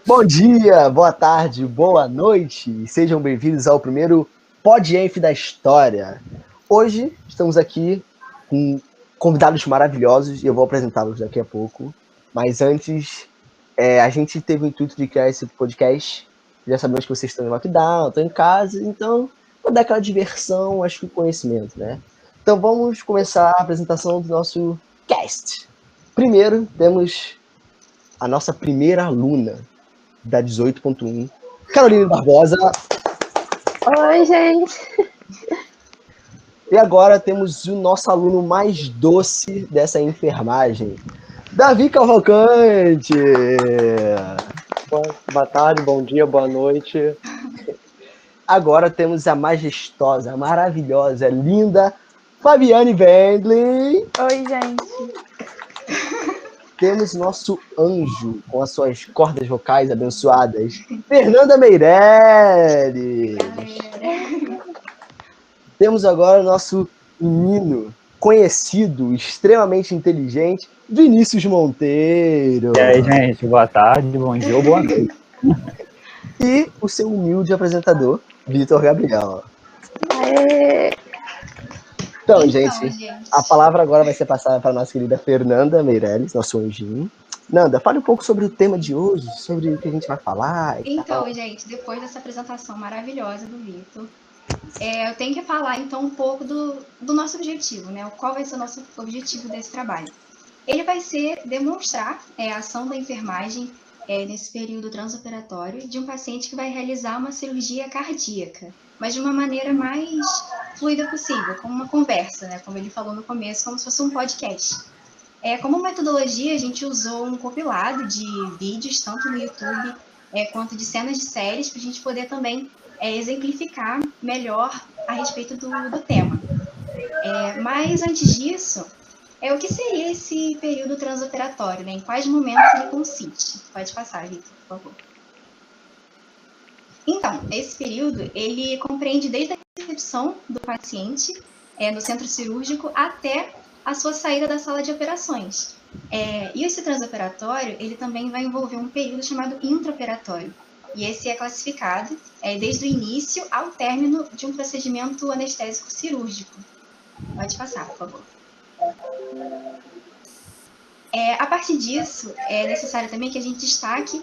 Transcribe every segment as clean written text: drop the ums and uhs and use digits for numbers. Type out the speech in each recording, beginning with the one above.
Bom dia, boa tarde, boa noite. Sejam bem-vindos ao primeiro PodEnf da história. Hoje estamos aqui com convidados maravilhosos e eu vou apresentá-los daqui a pouco. Mas antes, a gente teve o intuito de criar esse podcast. Já sabemos que vocês estão em lockdown, estão em casa, então vou dar aquela diversão, acho que conhecimento, né? Então vamos começar a apresentação do nosso cast. Primeiro, temos a nossa primeira aluna da 18.1, Caroline Barbosa. Oi, gente. E agora temos o nosso aluno mais doce dessa enfermagem, Davi Cavalcante. Boa tarde, bom dia, boa noite. Agora temos a majestosa, maravilhosa, linda Fabiane Wendlin. Oi, gente. Temos nosso anjo com as suas cordas vocais abençoadas, Fernanda Meirelles. Temos agora o nosso menino conhecido, extremamente inteligente, Vinícius Monteiro. E aí, gente, boa tarde, bom dia ou boa noite. E o seu humilde apresentador, Vitor Gabriel. Aê. Então, gente, a palavra agora vai ser passada para a nossa querida Fernanda Meirelles, nosso anjinho. Nanda, fale um pouco sobre o tema de hoje, sobre o que a gente vai falar. Então, gente, depois dessa apresentação maravilhosa do Vitor, eu tenho que falar, então, um pouco do nosso objetivo, né? Qual vai ser o nosso objetivo desse trabalho? Ele vai ser demonstrar a ação da enfermagem nesse período transoperatório de um paciente que vai realizar uma cirurgia cardíaca, mas de uma maneira mais fluida possível, como uma conversa, né? Como ele falou no começo, como se fosse um podcast. Como metodologia, a gente usou um compilado de vídeos, tanto no YouTube quanto de cenas de séries, para a gente poder também exemplificar melhor a respeito do tema. Mas antes disso, o que seria esse período transoperatório, né? Em quais momentos ele consiste? Pode passar, Vitor, por favor. Então, esse período, ele compreende desde a recepção do paciente no centro cirúrgico até a sua saída da sala de operações. E esse transoperatório, ele também vai envolver um período chamado intraoperatório. E esse é classificado desde o início ao término de um procedimento anestésico cirúrgico. Pode passar, por favor. A partir disso, é necessário também que a gente destaque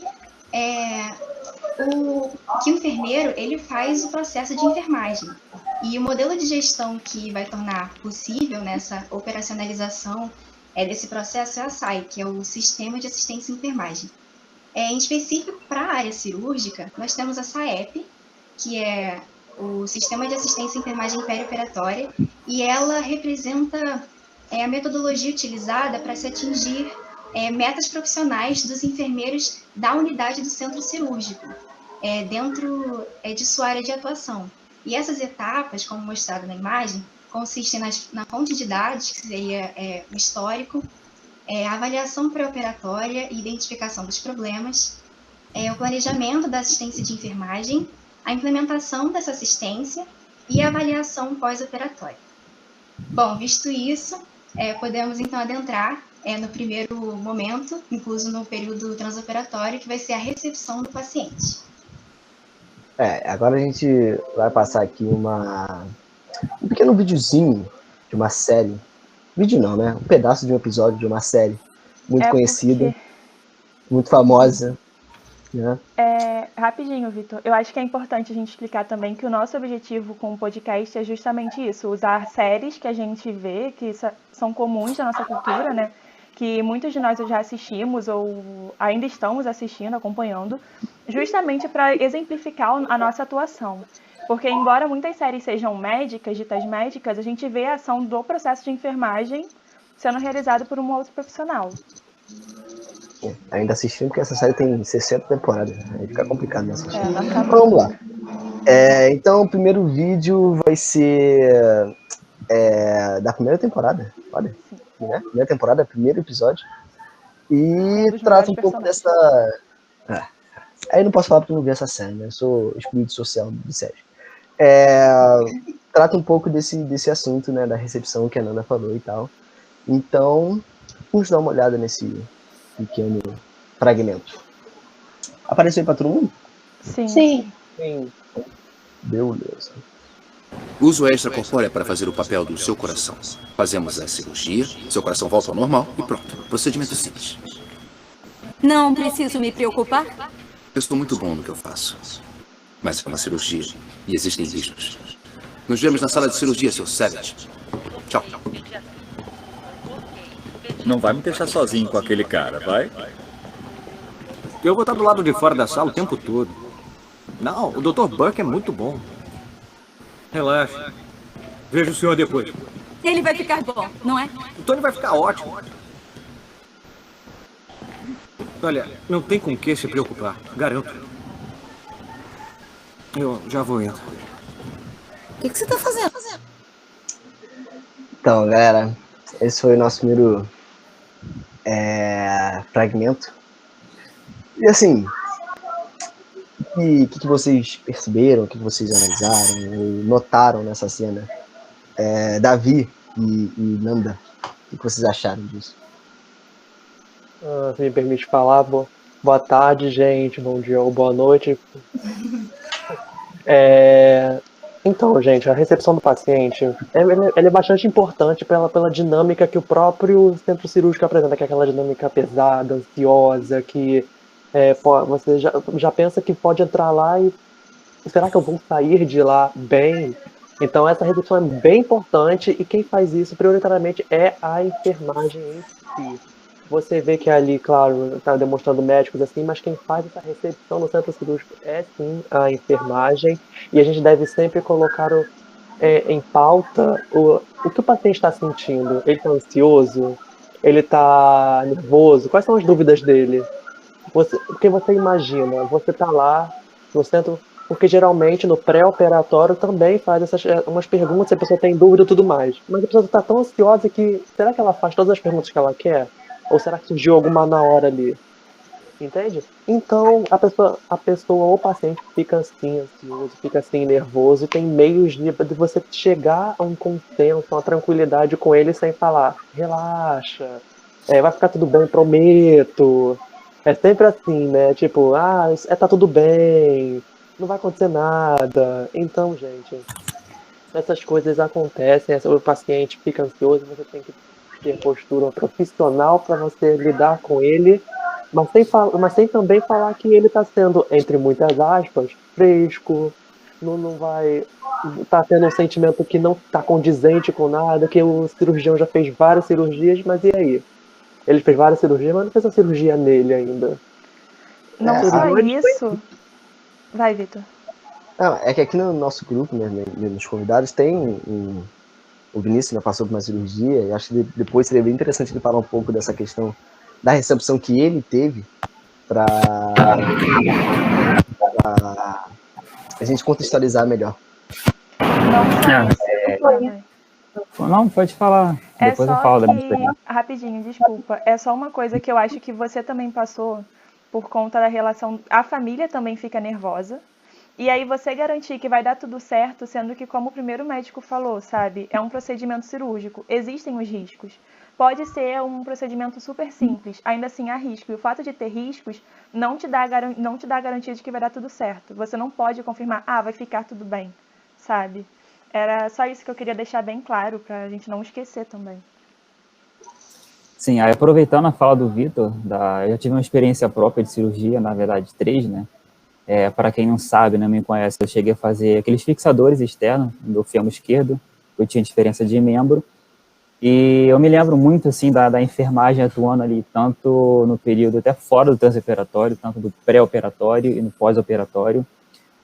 que o enfermeiro ele faz o processo de enfermagem. E o modelo de gestão que vai tornar possível nessa operacionalização desse processo é a SAI, que é o Sistema de Assistência em Enfermagem. Em específico, para a área cirúrgica, nós temos a SAEP, que é o Sistema de Assistência em Enfermagem Perioperatória, e ela representa a metodologia utilizada para se atingir metas profissionais dos enfermeiros da unidade do centro cirúrgico, dentro de sua área de atuação. E essas etapas, como mostrado na imagem, consistem na fonte de dados, que seria o histórico, a avaliação pré-operatória e identificação dos problemas, o planejamento da assistência de enfermagem, a implementação dessa assistência e a avaliação pós-operatória. Bom, visto isso, podemos então adentrar no primeiro momento, incluso no período transoperatório, que vai ser a recepção do paciente. Agora a gente vai passar aqui um pequeno videozinho de uma série. Vídeo não, né? Um pedaço de um episódio de uma série muito conhecida, muito famosa. Né? Rapidinho, Vitor. Eu acho que é importante a gente explicar também que o nosso objetivo com o podcast é justamente isso, usar séries que a gente vê, que são comuns da nossa cultura, né? Que muitos de nós já assistimos ou ainda estamos assistindo, acompanhando, justamente para exemplificar a nossa atuação. Porque, embora muitas séries sejam médicas, ditas médicas, a gente vê a ação do processo de enfermagem sendo realizado por um outro profissional. Ainda assistindo, porque essa série tem 60 temporadas. Aí fica complicado de assistir. Vamos lá. Então, o primeiro vídeo vai ser da primeira temporada. Olha, né? Primeira temporada, primeiro episódio. E trata um pouco dessa... Aí não posso falar porque eu não vi essa série, né? Eu sou excluído social de série. Trata um pouco desse assunto, né? Da recepção que a Nanda falou e tal. Então, vamos dar uma olhada nesse pequeno fragmento. Apareceu aí pra todo mundo? Sim. Sim. Sim. Beleza. Uso extracorpórea para fazer o papel do seu coração. Fazemos a cirurgia, seu coração volta ao normal e pronto. Procedimento simples. Não preciso me preocupar? Eu estou muito bom no que eu faço. Mas é uma cirurgia e existem riscos. Nos vemos na sala de cirurgia, seu Savage. Tchau. Não vai me deixar sozinho com aquele cara, vai? Eu vou estar do lado de fora da sala o tempo todo. Não, o Dr. Burke é muito bom. Relaxa. Vejo o senhor depois. Ele vai ficar bom, não é? O Tony vai ficar ótimo. Olha, não tem com o que se preocupar, garanto. Eu já vou indo. O que você tá fazendo? Então, galera, esse foi o nosso primeiro fragmento. E assim, o que vocês perceberam, o que vocês analisaram, ou notaram nessa cena? Davi e Nanda, o que vocês acharam disso? Se me permite falar, boa tarde, gente, bom dia ou boa noite. Então, gente, a recepção do paciente ela é bastante importante pela dinâmica que o próprio centro cirúrgico apresenta, que é aquela dinâmica pesada, ansiosa, que você já pensa que pode entrar lá e será que eu vou sair de lá bem? Então essa recepção é bem importante e quem faz isso prioritariamente é a enfermagem em si. Você vê que ali, claro, está demonstrando médicos assim, mas quem faz essa recepção no centro cirúrgico é sim a enfermagem e a gente deve sempre colocar em pauta o que o paciente está sentindo. Ele está ansioso? Ele está nervoso? Quais são as dúvidas dele? Porque você imagina, você está lá no centro, porque geralmente no pré-operatório também faz umas perguntas, se a pessoa tem dúvida e tudo mais. Mas a pessoa está tão ansiosa que, será que ela faz todas as perguntas que ela quer? Ou será que surgiu alguma na hora ali? Entende? Então, a pessoa ou o paciente fica assim, ansioso, fica assim, nervoso, e tem meios de você chegar a um consenso, a uma tranquilidade com ele sem falar, relaxa, vai ficar tudo bem, prometo. É sempre assim, né? Tipo, tá tudo bem, não vai acontecer nada. Então, gente, essas coisas acontecem, o paciente fica ansioso, você tem que ter postura profissional para você lidar com ele, mas sem também falar que ele está sendo, entre muitas aspas, fresco, não vai tá tendo um sentimento que não está condizente com nada, que o cirurgião já fez várias cirurgias, mas e aí? Ele fez várias cirurgias, mas não fez a cirurgia nele ainda. Não só isso. Vai, Vitor. É que aqui no nosso grupo, né, nos convidados, tem o Vinícius, né, passou por uma cirurgia, e acho que depois seria bem interessante ele falar um pouco dessa questão da recepção que ele teve para a gente contextualizar melhor. Não, pode falar. Depois eu falo da minha experiência. Rapidinho, desculpa. É só uma coisa que eu acho que você também passou por conta da relação. A família também fica nervosa. E aí você garantir que vai dar tudo certo, sendo que, como o primeiro médico falou, sabe, é um procedimento cirúrgico, existem os riscos. Pode ser um procedimento super simples, ainda assim há risco. E o fato de ter riscos não te dá garantia de que vai dar tudo certo. Você não pode confirmar, vai ficar tudo bem, sabe? Era só isso que eu queria deixar bem claro, pra gente não esquecer também. Sim, aí aproveitando a fala do Vitor, eu já tive uma experiência própria de cirurgia, na verdade 3, né? Para quem não sabe, não me conhece, eu cheguei a fazer aqueles fixadores externos do fêmur esquerdo, eu tinha diferença de membro, e eu me lembro muito, assim, da enfermagem atuando ali, tanto no período até fora do transoperatório, tanto do pré-operatório e no pós-operatório,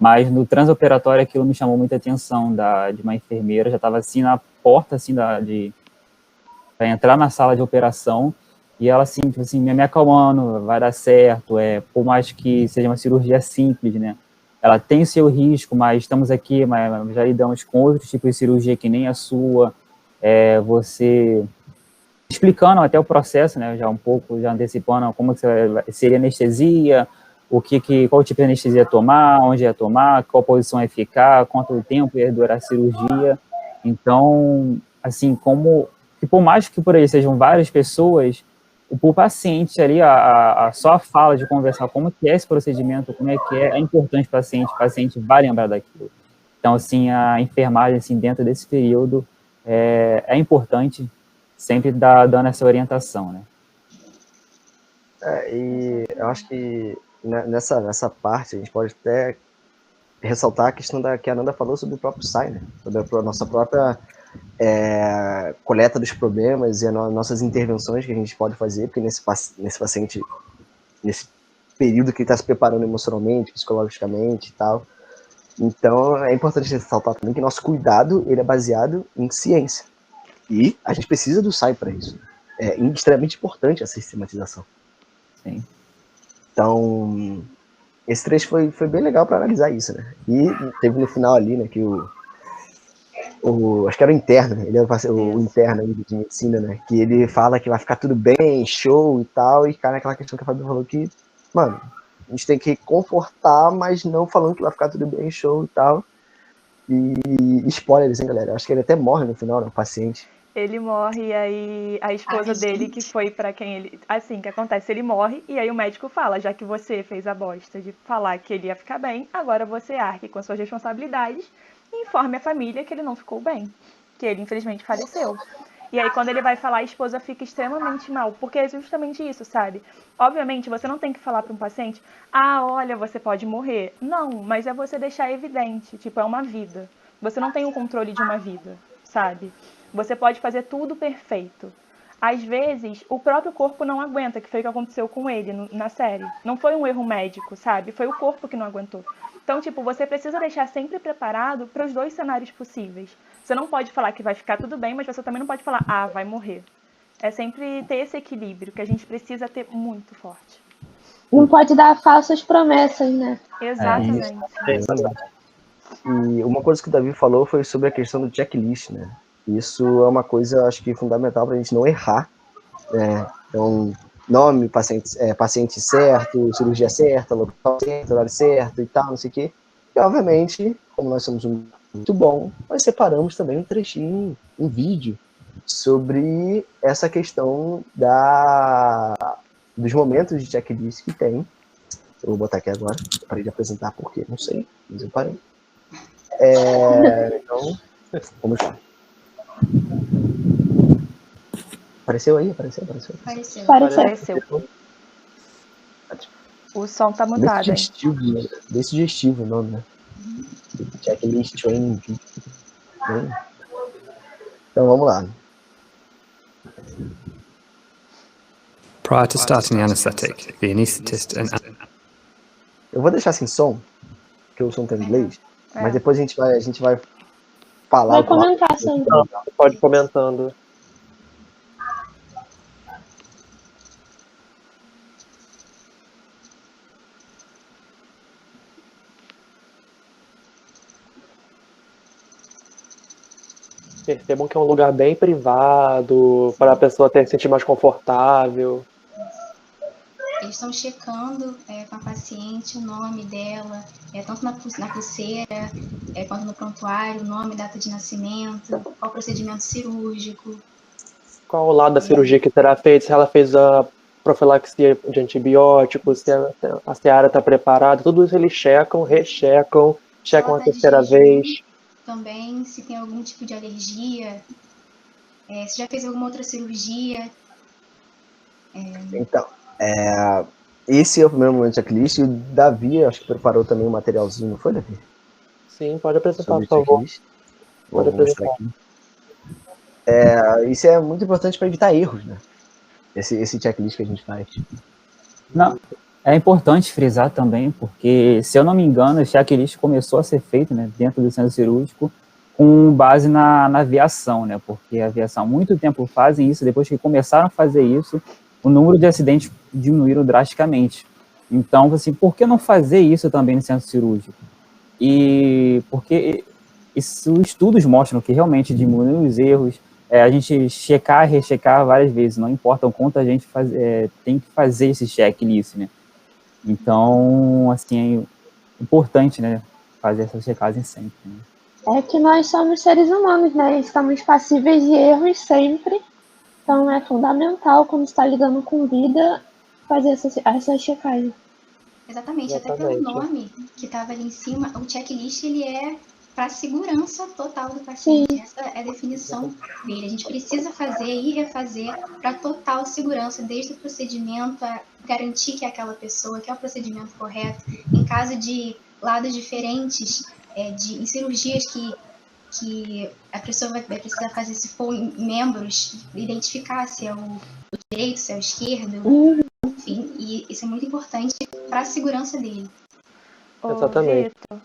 mas no transoperatório aquilo me chamou muita atenção, de uma enfermeira, já estava assim na porta, assim, para entrar na sala de operação, e ela assim, tipo assim, me acalmando, vai dar certo, por mais que seja uma cirurgia simples, né? Ela tem o seu risco, mas estamos aqui, mas já lidamos com outros tipos de cirurgia que nem a sua, você explicando até o processo, né? Já um pouco, já antecipando como seria anestesia, qual tipo de anestesia tomar, onde ia tomar, qual posição ia ficar, quanto tempo ia durar a cirurgia. Então, assim, que por mais que por aí sejam várias pessoas, o paciente ali, só a fala de conversar como que é esse procedimento, como é que é importante para o paciente vai lembrar daquilo. Então, assim, a enfermagem, assim, dentro desse período, é importante sempre dando essa orientação, né? E eu acho que nessa parte a gente pode até ressaltar a questão que a Nanda falou sobre o próprio SAI, né? Sobre a nossa própria coleta dos problemas e as nossas intervenções que a gente pode fazer, porque nesse paciente, nesse período que ele está se preparando emocionalmente, psicologicamente e tal. Então, é importante ressaltar também que nosso cuidado ele é baseado em ciência. E a gente precisa do SAI para isso. É extremamente importante essa sistematização. Sim. Então, esse trecho foi bem legal para analisar isso, né? E teve no final ali, né, que acho que era o interno, ele era o interno de medicina, né? Que ele fala que vai ficar tudo bem, show e tal, e cai naquela questão que a Fábio falou que, mano, a gente tem que confortar, mas não falando que vai ficar tudo bem, show e tal. E spoilers, hein, galera? Acho que ele até morre no final, né, o paciente. Ele morre e aí a esposa dele, que foi pra quem ele... Assim, que acontece, ele morre e aí o médico fala, já que você fez a bosta de falar que ele ia ficar bem, agora você arque com as suas responsabilidades e informe a família que ele não ficou bem, que ele infelizmente faleceu. E aí quando ele vai falar, a esposa fica extremamente mal, porque é justamente isso, sabe? Obviamente, você não tem que falar para um paciente, olha, você pode morrer. Não, mas é você deixar evidente, tipo, é uma vida. Você não tem o controle de uma vida, sabe? Você pode fazer tudo perfeito. Às vezes, o próprio corpo não aguenta, que foi o que aconteceu com ele na série. Não foi um erro médico, sabe? Foi o corpo que não aguentou. Então, tipo, você precisa deixar sempre preparado para os dois cenários possíveis. Você não pode falar que vai ficar tudo bem, mas você também não pode falar, vai morrer. É sempre ter esse equilíbrio que a gente precisa ter muito forte. Não pode dar falsas promessas, né? Exatamente. E uma coisa que o Davi falou foi sobre a questão do checklist, né? Isso é uma coisa, acho que, fundamental para a gente não errar, né? Então, nome, paciente certo, cirurgia certa, local certo, horário certo e tal, não sei o quê. E, obviamente, como nós somos muito bom, nós separamos também um trechinho, um vídeo, sobre essa questão dos momentos de checklist que tem. Eu vou botar aqui agora, eu parei de apresentar porque não sei, mas eu parei. Então, vamos lá. Apareceu aí? Apareceu. O som tá mutado, hein? Bem sugestivo o nome, né? Checklist Training. Então, vamos lá. Prior to starting the anesthetic, the anaesthetist and... Eu vou deixar sem som, porque o som tá em inglês, mas depois a gente vai falar. Vai comentar, sim. Pode ir comentando. Percebam que é um lugar bem privado, para a pessoa se sentir mais confortável. Eles estão checando com a paciente o nome dela, tanto na pulseira, quanto no prontuário, o nome, data de nascimento, qual procedimento cirúrgico. Qual o lado da cirurgia que será feito, se ela fez a profilaxia de antibióticos, se a seara está preparada, tudo isso eles checam, rechecam, checam a terceira vez. Também, se tem algum tipo de alergia, se já fez alguma outra cirurgia. Então, esse é o primeiro momento de checklist, e o Davi, acho que preparou também um materialzinho, não foi, Davi? Sim, pode apresentar, por favor. Pode apresentar aqui. Isso é muito importante para evitar erros, né? Esse checklist que a gente faz. Não, é importante frisar também, porque, se eu não me engano, o checklist começou a ser feito, né, dentro do centro cirúrgico com base na aviação, né? Porque a aviação há muito tempo fazem isso, depois que começaram a fazer isso, o número de acidentes diminuíram drasticamente. Então, assim, por que não fazer isso também no centro cirúrgico? E porque estudos mostram que realmente diminui os erros, a gente checar e rechecar várias vezes, não importa o quanto a gente tem que fazer esse checklist, né? Então, assim, é importante, né, fazer essa checagem sempre, né? É que nós somos seres humanos, né? Estamos passíveis de erros sempre. Então é fundamental, quando está lidando com vida, fazer essa checagem. Exatamente, até pelo nome que estava ali em cima, o checklist ele é para a segurança total do paciente. Essa é a definição dele. A gente precisa fazer e refazer para total segurança, desde o procedimento, a garantir que é aquela pessoa, que é o procedimento correto. Em caso de lados diferentes, em cirurgias que a pessoa vai precisar fazer, se for em membros, identificar se é o direito, se é o esquerdo, enfim, e isso é muito importante para a segurança dele. Exatamente. Vitor,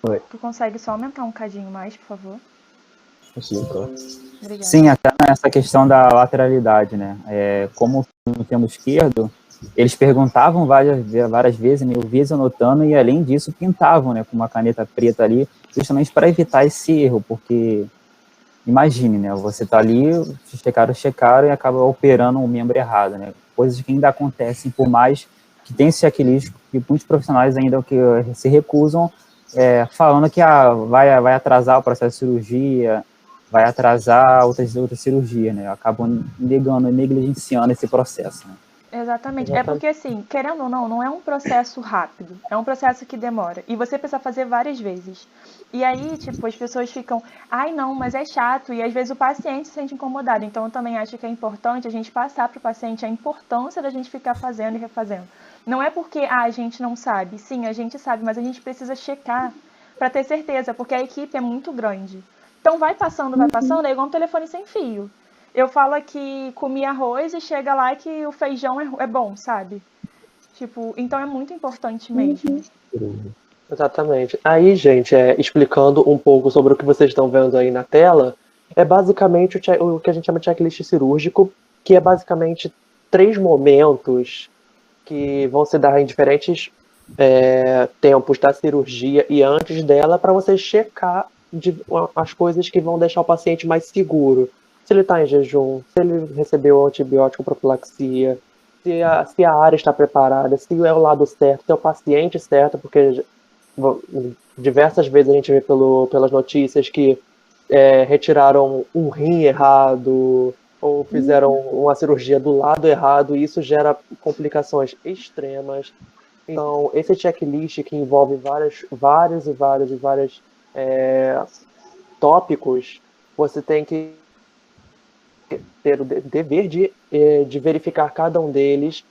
Oi. tu consegue só aumentar um cadinho mais, por favor? Sim, claro. Obrigada. Sim, até nessa questão da lateralidade, né? Como no termo esquerdo, eles perguntavam várias vezes, eu vi anotando, e além disso pintavam, né, com uma caneta preta ali, justamente para evitar esse erro, porque imagine, né, você tá ali, checaram e acaba operando um membro errado, né? Coisas que ainda acontecem, por mais que tem esse checklist, que muitos profissionais ainda que se recusam, falando que vai atrasar o processo de cirurgia, vai atrasar outras cirurgias, né? Acabam negando, negligenciando esse processo, né? Exatamente. É porque, assim, querendo ou não é um processo rápido. É um processo que demora. E você precisa fazer várias vezes. E aí, tipo, as pessoas ficam, ai, não, mas é chato. E às vezes o paciente se sente incomodado. Então, eu também acho que é importante a gente passar para o paciente a importância da gente ficar fazendo e refazendo. Não é porque a gente não sabe. Sim, a gente sabe, mas a gente precisa checar para ter certeza, porque a equipe é muito grande. Então, vai passando, é igual um telefone sem fio. Eu falo que comi arroz e chega lá que o feijão é bom, sabe? Tipo, então é muito importante mesmo. Exatamente. Aí, gente, explicando um pouco sobre o que vocês estão vendo aí na tela, é basicamente o que a gente chama de checklist cirúrgico, que é basicamente 3 momentos que vão se dar em diferentes tempos da cirurgia e antes dela, para você checar as coisas que vão deixar o paciente mais seguro. Se ele está em jejum, se ele recebeu antibiótico profilaxia, se a área está preparada, se é o lado certo, se é o paciente certo, porque diversas vezes a gente vê pelas notícias que retiraram um rim errado ou fizeram uma cirurgia do lado errado, e isso gera complicações extremas. Então, esse checklist que envolve vários tópicos, você tem que ter o dever de verificar cada um deles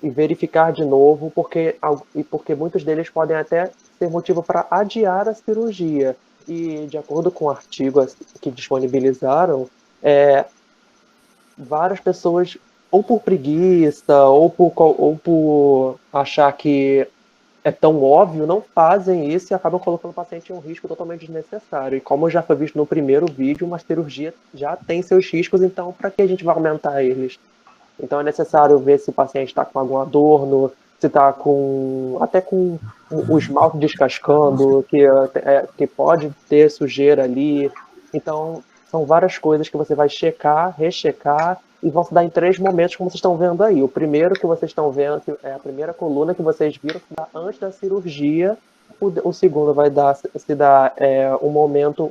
e verificar de novo, porque muitos deles podem até ser motivo para adiar a cirurgia. E, de acordo com o artigo que disponibilizaram, várias pessoas, ou por preguiça, ou por achar que é tão óbvio, não fazem isso e acabam colocando o paciente em um risco totalmente desnecessário. E como já foi visto no primeiro vídeo, uma cirurgia já tem seus riscos, então para que a gente vai aumentar eles? Então é necessário ver se o paciente está com algum adorno, se está até com o esmalte descascando, que pode ter sujeira ali. Então são várias coisas que você vai checar, rechecar, e vão se dar em 3 momentos, como vocês estão vendo aí. O primeiro que vocês estão vendo é a primeira coluna que vocês viram se dá antes da cirurgia. O segundo vai se dar um momento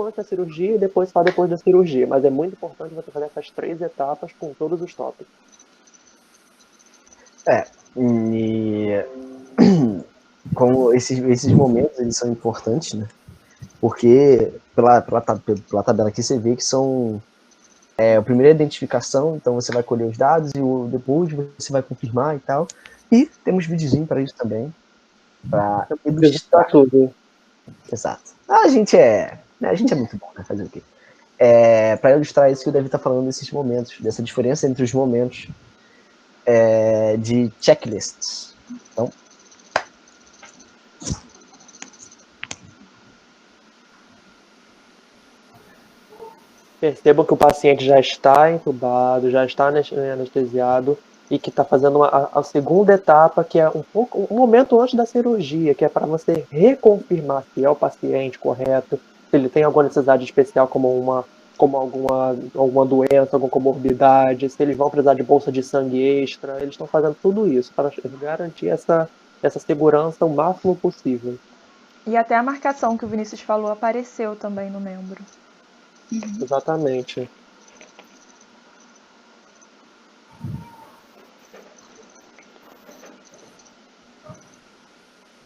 antes da cirurgia e depois só depois da cirurgia. Mas é muito importante você fazer essas 3 etapas com todos os tópicos. E como esses momentos eles são importantes, né? Porque pela tabela aqui você vê que são a primeira identificação, então você vai colher os dados e depois você vai confirmar e tal. E temos videozinho para isso também, para ilustrar tudo. Exato. A gente é muito bom, né? Fazer o quê? Para ilustrar isso que o David está falando desses momentos, dessa diferença entre os momentos de checklists. Então, percebam que o paciente já está entubado, já está anestesiado e que está fazendo a segunda etapa, que é um momento antes da cirurgia, que é para você reconfirmar se é o paciente correto, se ele tem alguma necessidade especial, como alguma doença, alguma comorbidade, se eles vão precisar de bolsa de sangue extra. Eles estão fazendo tudo isso para garantir essa segurança o máximo possível. E até a marcação que o Vinícius falou apareceu também no membro. Exatamente.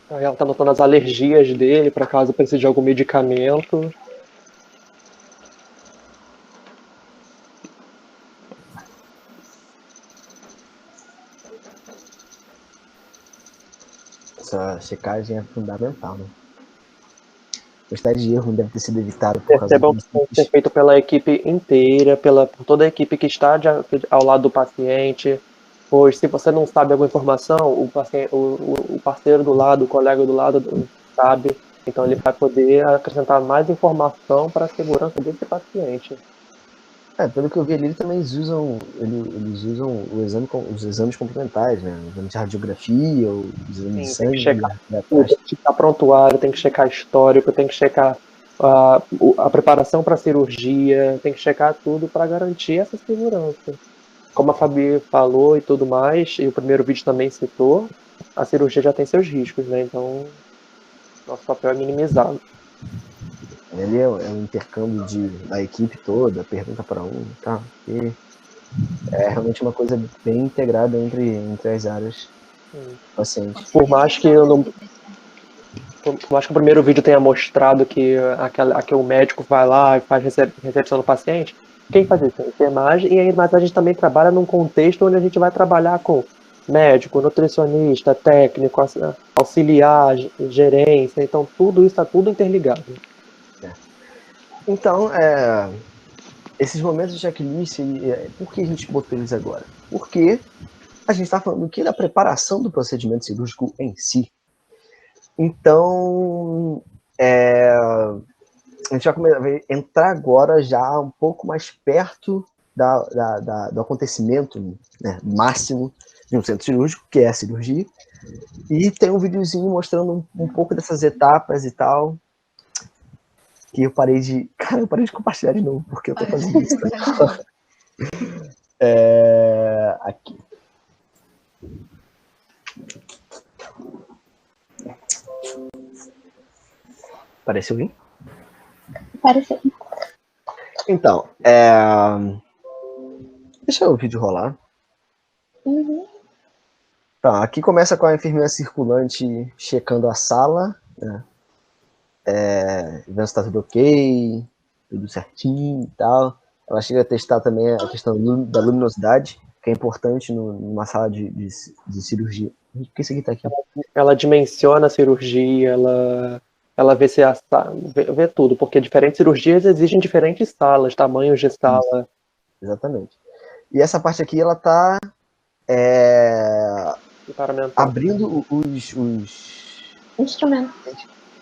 Aí ela tá anotando as alergias dele, para caso precise de algum medicamento. Essa checagem é fundamental, né? A quantidade de erro deve ter sido evitada por causa Percebam disso. que tem que ser feito pela equipe inteira, por toda a equipe que está ao lado do paciente. Pois se você não sabe alguma informação, o parceiro do lado, o colega do lado sabe. Então ele vai poder acrescentar mais informação para a segurança desse paciente. Pelo que eu vi ali, eles usam os exames complementares, né? O exame de radiografia, o exame de sangue. Tem que checar tudo, tem que checar prontuário, tem que checar histórico, tem que checar a preparação para a cirurgia, tem que checar tudo para garantir essa segurança. Como a Fabi falou e tudo mais, e o primeiro vídeo também citou, a cirurgia já tem seus riscos, né? Então, nosso papel é minimizá-lo. Ele é um intercâmbio da equipe toda, pergunta para um, tá? E é realmente uma coisa bem integrada entre as áreas do paciente. Por mais que o primeiro vídeo tenha mostrado que o médico vai lá e faz recepção do paciente, quem faz isso? A enfermagem, mas a gente também trabalha num contexto onde a gente vai trabalhar com médico, nutricionista, técnico, auxiliar, gerência, então tudo isso está tudo interligado. Então, esses momentos de checklist, por que a gente botou eles agora? Porque a gente está falando aqui da preparação do procedimento cirúrgico em si. Então, a gente vai entrar agora já um pouco mais perto do acontecimento, né, máximo de um centro cirúrgico, que é a cirurgia. E tem um videozinho mostrando um pouco dessas etapas e tal. Que eu parei de compartilhar de novo, porque eu tô fazendo isso. Aqui. Apareceu alguém? Apareceu. Então, deixa o vídeo rolar. Uhum. Tá, aqui começa com a enfermeira circulante checando a sala, né? Vendo se tá tudo ok, tudo certinho e tal. Ela chega a testar também a questão da luminosidade, que é importante numa sala de cirurgia. Por que isso aqui tá aqui? Ela dimensiona a cirurgia, ela vê se vê tudo, porque diferentes cirurgias exigem diferentes salas, tamanhos de sala. Exatamente. E essa parte aqui, ela tá abrindo os instrumentos.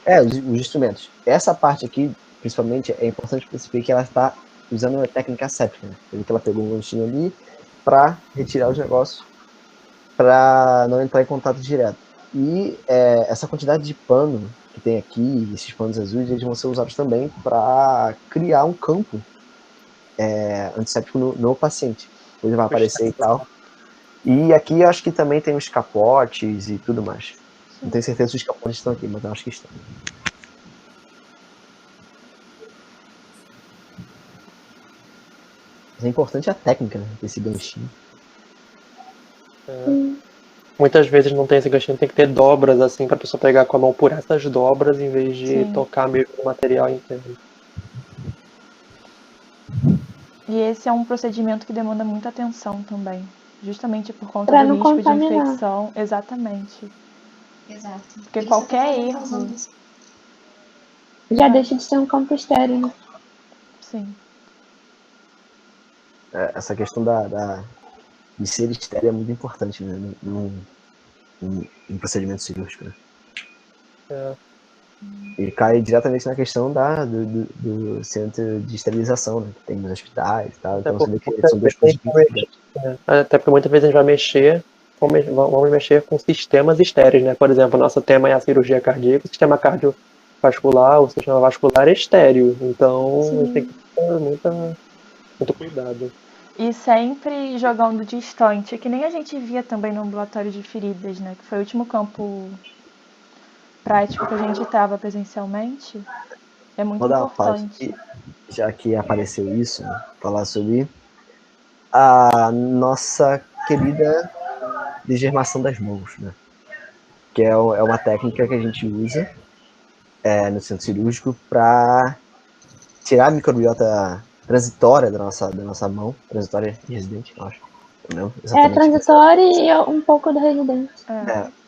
Os instrumentos. Essa parte aqui, principalmente, é importante perceber que ela está usando uma técnica séptica, né? Que ela pegou um lanchinho ali para retirar os negócios, para não entrar em contato direto. E essa quantidade de pano que tem aqui, esses panos azuis, eles vão ser usados também para criar um campo antisséptico no paciente. Ele vai aparecer e tal. E aqui eu acho que também tem os capotes e tudo mais. Não tenho certeza se os capotes estão aqui, mas eu acho que estão. Mas é importante a técnica, né, desse ganchinho. Muitas vezes não tem esse ganchinho, tem que ter dobras assim para a pessoa pegar com a mão por essas dobras em vez de tocar mesmo no material interno. E esse é um procedimento que demanda muita atenção também, justamente por conta Pra do não risco de contaminar. infecção. Exatamente. Exato. Porque Eles qualquer até erro. fazendo isso. Já deixa de ser um campo estéril, né? Sim. Essa questão de ser estéreo é muito importante, né, no procedimento cirúrgico, né? E cai diretamente na questão do centro de esterilização, né, que tem nos hospitais e tal. Então você vê que são duas coisas diferentes. Até porque muitas vezes a gente vai mexer, vamos mexer com sistemas estéreis, né? Por exemplo, nosso tema é a cirurgia cardíaca, o sistema cardiovascular, o sistema vascular é estéreo. Então a gente tem que ter muito cuidado. E sempre jogando distante, que nem a gente via também no ambulatório de feridas, né? Que foi o último campo prático que a gente estava presencialmente. É muito Vou dar uma pausa importante. aqui, já que apareceu isso, né, falar sobre a nossa querida degermação das mãos, né? que é uma técnica que a gente usa no centro cirúrgico para tirar a microbiota transitória da nossa mão, transitória e residente, eu acho. Não, transitória e um pouco da residente.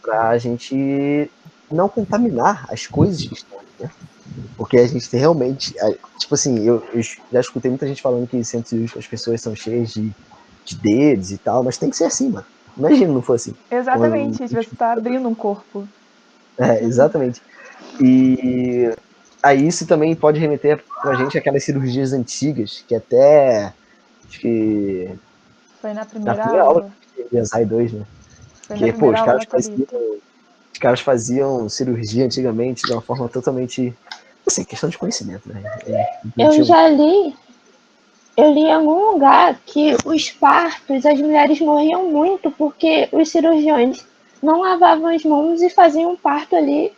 Para a gente não contaminar as coisas que estão ali, né? Porque a gente tem realmente, tipo assim, eu já escutei muita gente falando que centro cirúrgico as pessoas são cheias de dedos e tal, mas tem que ser assim, mano. Imagina não for assim. Exatamente, você está abrindo um corpo. Exatamente. E aí isso também pode remeter pra gente àquelas cirurgias antigas, que até acho que foi na primeira aula de Zai 2, né? Foi que, na primeira aula os caras faziam cirurgia antigamente de uma forma totalmente, assim, questão de conhecimento, né? Eu li em algum lugar que os partos, as mulheres morriam muito porque os cirurgiões não lavavam as mãos e faziam um parto ali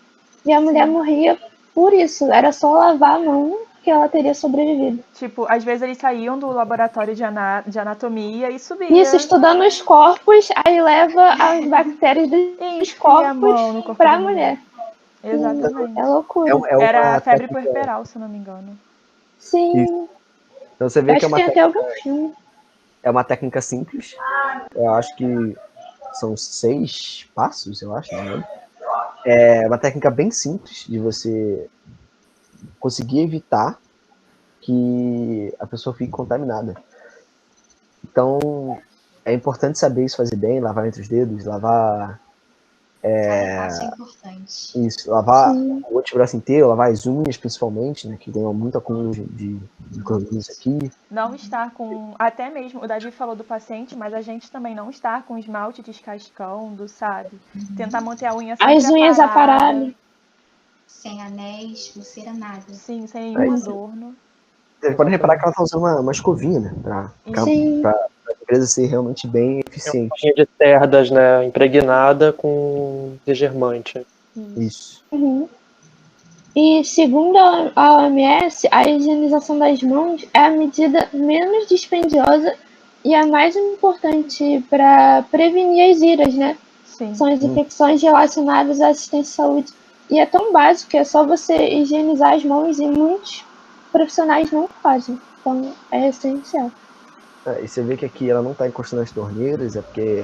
e a mulher morria por isso. Era só lavar a mão que ela teria sobrevivido. Tipo, às vezes eles saíam do laboratório de anatomia e subiam. Isso, estudando os corpos, aí leva as bactérias dos corpos para a mulher. Exatamente. É loucura. Era a febre puerperal, se não me engano. Sim. Isso. Então você vê que é uma técnica simples. Eu acho que são 6 passos, eu acho, né? É uma técnica bem simples de você conseguir evitar que a pessoa fique contaminada. Então, é importante saber isso fazer bem, lavar entre os dedos, lavar... Passo é importante. Isso, lavar o antebraço inteiro, lavar as unhas principalmente, né, que tem muito acúmulo de micro-organismos aqui. Não estar com, até mesmo, o Davi falou do paciente, mas a gente também não estar com esmalte descascando, sabe? Tentar manter a unha sempre as unhas aparadas. Sem anéis, pulseira, nada. Sim, sem nenhum adorno. Vocês podem reparar que ela tá usando uma escovinha, né, pra a empresa ser realmente bem eficiente. Uma de cerdas, né, impregnada com desgermante. Isso. E segundo a OMS, a higienização das mãos é a medida menos dispendiosa e a mais importante para prevenir as IRAs, né? Sim. São as infecções relacionadas à assistência à saúde. E é tão básico que é só você higienizar as mãos e muitos profissionais não fazem. Então é essencial. E você vê que aqui ela não tá encostando as torneiras, é porque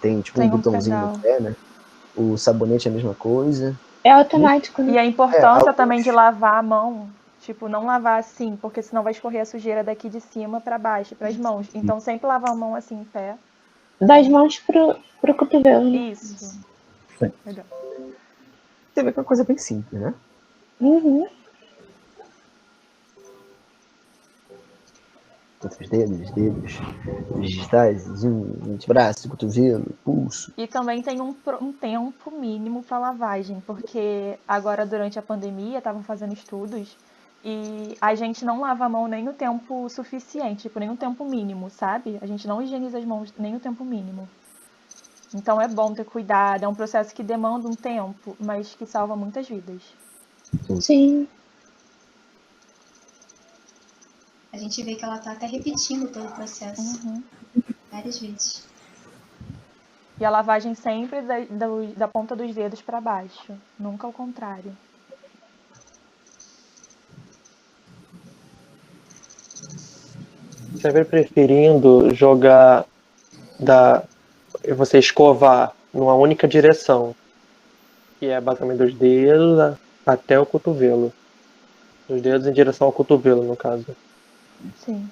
tem tipo um botãozinho no pé, né? O sabonete é a mesma coisa. É automático, né? E a importância também de lavar a mão, tipo, não lavar assim, porque senão vai escorrer a sujeira daqui de cima para baixo, para as mãos. Então sempre lavar a mão assim em pé. Das mãos pro cotovelo. Né? Isso. Sim. Legal. Você vê que é uma coisa bem simples, né? Os dedos digitais, antebraço, cotovelo, pulso. E também tem um tempo mínimo para lavagem, porque agora durante a pandemia estavam fazendo estudos e a gente não lava a mão nem no tempo suficiente, tipo, nem no tempo mínimo, sabe? A gente não higieniza as mãos nem no tempo mínimo. Então é bom ter cuidado, é um processo que demanda um tempo, mas que salva muitas vidas. Sim. A gente vê que ela tá até repetindo todo o processo. Várias vezes. E a lavagem sempre da ponta dos dedos para baixo, nunca ao contrário. Sempre preferindo jogar você escovar numa única direção, que é basicamente dos dedos até o cotovelo. Dos dedos em direção ao cotovelo, no caso. Sim.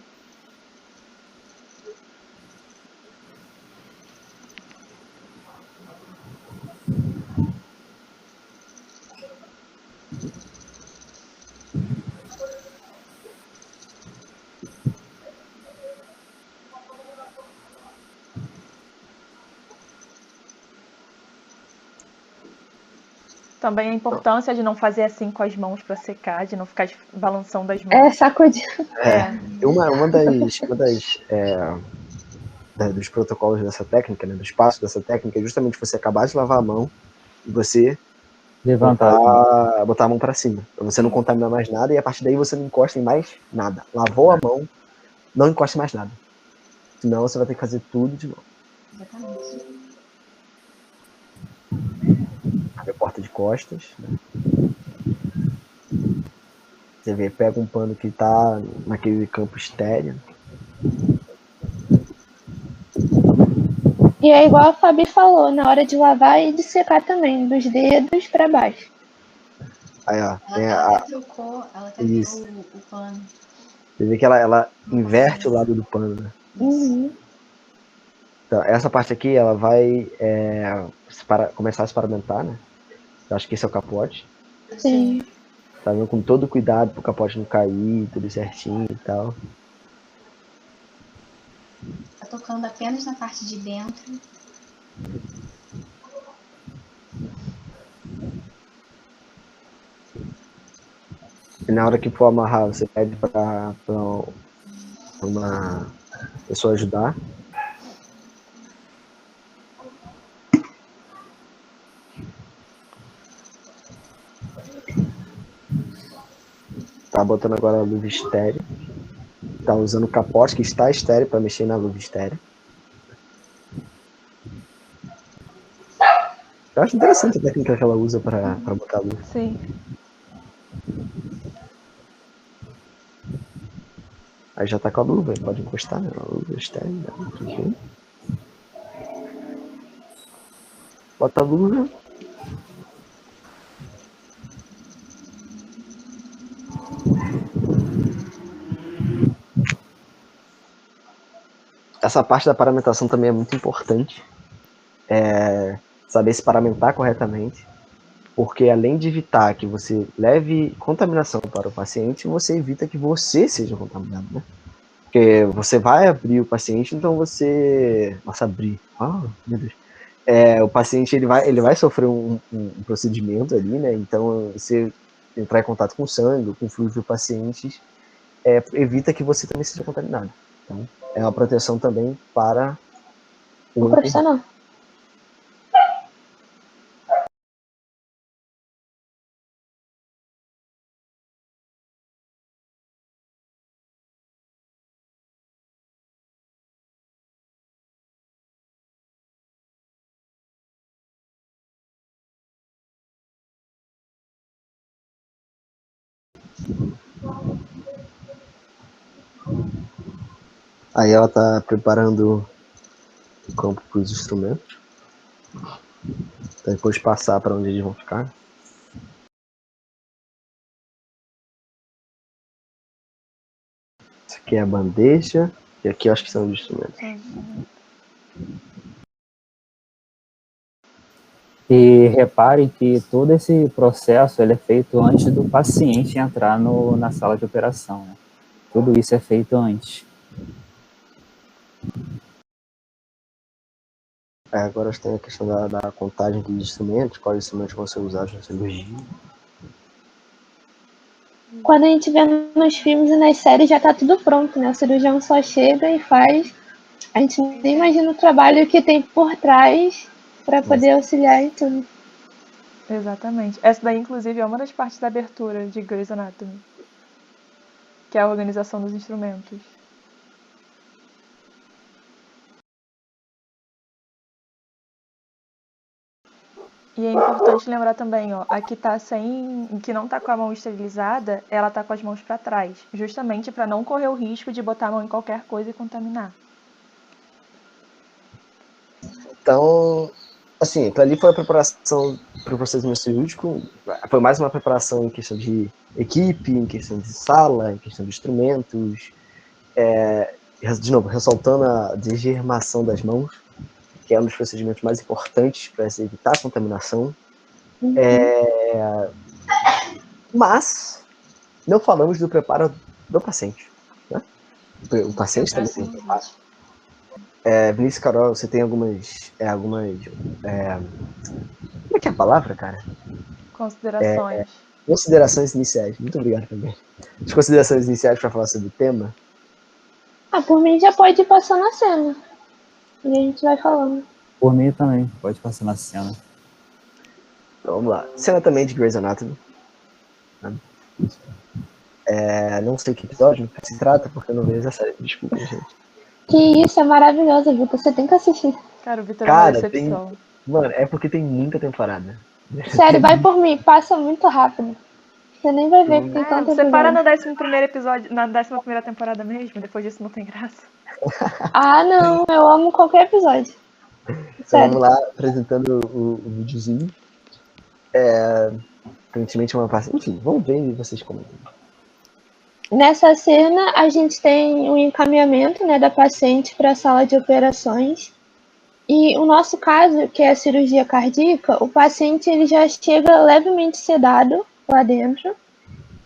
Também a importância de não fazer assim com as mãos para secar, de não ficar balançando as mãos. Sacudir. Uma dos protocolos dessa técnica, né, dos passos dessa técnica, é justamente você acabar de lavar a mão e você botar a mão para cima, para você não contaminar mais nada e a partir daí você não encosta em mais nada. Lavou a mão, não encosta em mais nada. Senão você vai ter que fazer tudo de novo. Exatamente. costas. Né? Você vê, pega um pano que tá naquele campo estéreo. E é igual a Fabi falou, na hora de lavar e de secar também, dos dedos para baixo. Aí, ó, Ela até virou o pano. Você vê que ela inverte o lado do pano, né? Uhum. Então, essa parte aqui, ela vai começar a se paramentar, né? Eu acho que esse é o capote. Sim. Tá vendo com todo cuidado pro capote não cair, tudo certinho e tal. Tá tocando apenas na parte de dentro. E na hora que for amarrar, você pede pra uma pessoa ajudar. Tá botando agora a luva estéreo. Tá usando o capote que está estéreo para mexer na luva estéreo. Eu acho interessante a técnica que ela usa para botar a luva. Sim. Aí já tá com a luva, pode encostar, né? A luva estéreo, né? Enfim. Bota a luva. Essa parte da paramentação também é muito importante. Saber se paramentar corretamente. Porque além de evitar que você leve contaminação para o paciente, você evita que você seja contaminado, né? Porque você vai abrir o paciente, então você... Nossa, abrir. Meu Deus. O paciente ele vai sofrer um procedimento ali, né? Então, você entrar em contato com o sangue, com o fluido do paciente, evita que você também seja contaminado. Então, é uma proteção também para O profissional. Aí ela tá preparando o campo para os instrumentos. Pra depois passar para onde eles vão ficar. Isso aqui é a bandeja. E aqui eu acho que são os instrumentos. E reparem que todo esse processo ele é feito antes do paciente entrar na sala de operação. Né? Tudo isso é feito antes. Agora tem a questão da contagem dos instrumentos, quais instrumentos vão ser usados na cirurgia. Quando a gente vê nos filmes e nas séries já tá tudo pronto, né? O cirurgião só chega e faz. A gente nem imagina o trabalho que tem por trás para poder auxiliar em tudo. Exatamente. Essa daí, inclusive, é uma das partes da abertura de Grey's Anatomy, que é a organização dos instrumentos. E é importante lembrar também, ó, a que que não tá com a mão esterilizada, ela tá com as mãos para trás, justamente para não correr o risco de botar a mão em qualquer coisa e contaminar. Então, assim, aquilo ali foi a preparação para o procedimento cirúrgico, foi mais uma preparação em questão de equipe, em questão de sala, em questão de instrumentos, de novo, ressaltando a desgermação das mãos, que é um dos procedimentos mais importantes para se evitar a contaminação. Mas não falamos do preparo do paciente. Né? O paciente também tem preparo. Vinícius, Carol, você tem algumas como é que é a palavra, cara? Considerações. Considerações iniciais. Muito obrigado também. As considerações iniciais para falar sobre o tema. Por mim já pode ir passando a cena. E a gente vai falando. Por mim também, pode passar na cena. Então, vamos lá. Cena também de Grey's Anatomy. Não sei que episódio se trata, porque eu não vejo a série. Desculpa, gente. Que isso, é maravilhoso, Vitor. Você tem que assistir. Cara, o Vitor é uma decepção. Mano, é porque tem muita temporada. Sério, vai por mim, passa muito rápido. Você nem vai ver que tem tanto Você para episódio. no 11º episódio, na 11ª temporada mesmo, depois disso não tem graça. Ah, não, eu amo qualquer episódio. Então Sério. vamos lá, apresentando o videozinho. Aparentemente é uma parte. Enfim, vamos ver e vocês comentam. Nessa cena, a gente tem um encaminhamento, né, da paciente para a sala de operações. E o nosso caso, que é a cirurgia cardíaca, o paciente ele já chega levemente sedado lá dentro,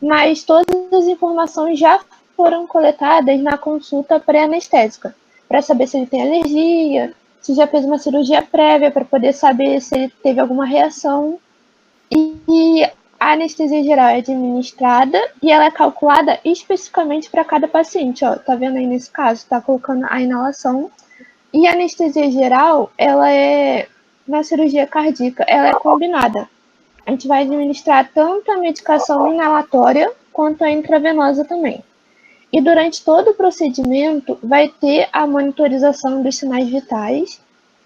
mas todas as informações já foram coletadas na consulta pré-anestésica, para saber se ele tem alergia, se já fez uma cirurgia prévia, para poder saber se ele teve alguma reação. E a anestesia geral é administrada e ela é calculada especificamente para cada paciente. Ó, tá vendo aí nesse caso? Tá colocando a inalação. E a anestesia geral, ela é, na cirurgia cardíaca, ela é combinada. A gente vai administrar tanto a medicação inalatória quanto a intravenosa também. E durante todo o procedimento vai ter a monitorização dos sinais vitais